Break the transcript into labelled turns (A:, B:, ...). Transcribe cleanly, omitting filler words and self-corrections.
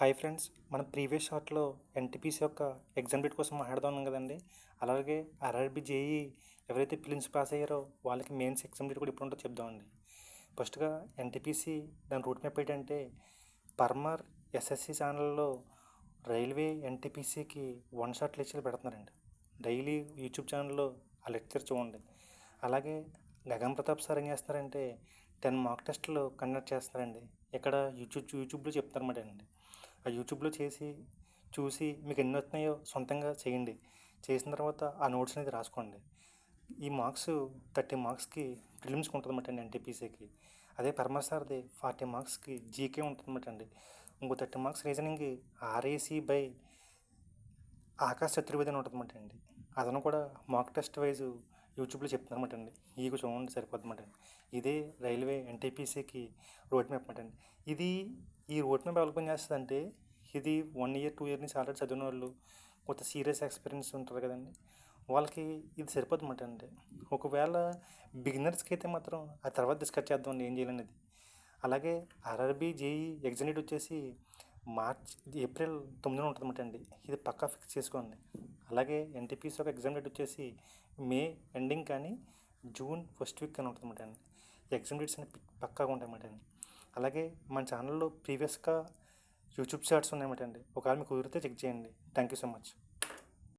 A: Hi friends, మనం previous షాట్లో NTPC యొక్క ఎగ్జామ్ డేట్ కోసం మాట్లాడుతున్నాం కదండి. అలాగే ఆర్ఆర్బీ జేఈ ఎవరైతే ప్రిలిమ్స్ పాస్ అయ్యారో వాళ్ళకి మెయిన్స్ ఎగ్జామ్ డేట్ కూడా ఇప్పుడు ఉంటుందో చెప్దామండి. ఫస్ట్గా ఎన్టీపీసీ దాని రూట్ మ్యాప్ ఏంటంటే పర్మర్ ఎస్ఎస్సి ఛానల్లో రైల్వే ఎన్టీపీసీకి వన్ షాట్ లెక్చర్లు పెడుతున్నారండి. డైలీ యూట్యూబ్ ఛానల్లో ఆ లెక్చర్ చూడండి. అలాగే గగన్ ప్రతాప్ సార్ ఏం చేస్తున్నారంటే 10 మాక్ టెస్టులు కండక్ట్ చేస్తారండి. ఇక్కడ యూట్యూబ్లో చెప్తారన్నమాట అండి. ఆ యూట్యూబ్లో చూసి మీకు ఎన్ని వస్తున్నాయో సొంతంగా చేయండి. చేసిన తర్వాత ఆ నోట్స్ అనేది రాసుకోండి. ఈ మార్క్స్ 30 మార్క్స్కి ప్రిలిమ్స్కి ఉంటుందన్నమాట అండి ఎన్టీపీసీకి. అదే పరమర్ సార్ది 40 మార్క్స్కి జీకే ఉంటుందన్నమాట అండి. ఇంకో 30 మార్క్స్ రీజనింగ్కి ఆర్ఏసీ బై ఆకాశ్ చతుర్వేది అని ఉంటుందన్నమాట అండి. అతను కూడా మాక్ టెస్ట్ వైజ్ యూట్యూబ్లో చెప్తున్నారన్నమాట అండి. ఇవి చూడండి సరిపోతుందన్నమాట అండి. ఇదే రైల్వే ఎన్టీపీసీకి రోడ్ మ్యాప్ అన్నమాట అండి. ఈ రోడ్ మ్యాప్ ఎవరికి పని చేస్తుందంటే ఇది 1 ఇయర్ 2 ఇయర్ నుంచి ఆల్రెడీ చదివిన వాళ్ళు, కొంత సీరియస్ ఎక్స్పీరియన్స్ ఉంటుంది కదండి, వాళ్ళకి ఇది సరిపోతుందన్నమాట అండి. ఒకవేళ బిగినర్స్కి అయితే మాత్రం ఆ తర్వాత డిస్కస్ చేద్దామండి ఏం చేయాలనేది. అలాగే ఆర్ఆర్బీ జేఈ ఎగ్జామ్ డేట్ వచ్చేసి ఏప్రిల్ 9న ఉంటుందన్నమాట అండి. ఇది పక్కా ఫిక్స్ చేసుకోండి. అలాగే ఎన్టీపీసీ ఒక ఎగ్జామ్ డేట్ వచ్చేసి మే ఎండింగ్ కానీ జూన్ ఫస్ట్ వీక్ అని ఉంటుందన్నమాట అండి. ఎగ్జామ్ డేట్స్ అనేవి పక్కాగా ఉంటాయన్నమాట అండి. అలాగే మన ఛానల్లో ప్రీవియస్గా యూట్యూబ్ షార్ట్స్ ఉన్నాయన్నమాట అండి. ఒకవేళ మీకు కుదిరితే చెక్ చేయండి. Thank you so much.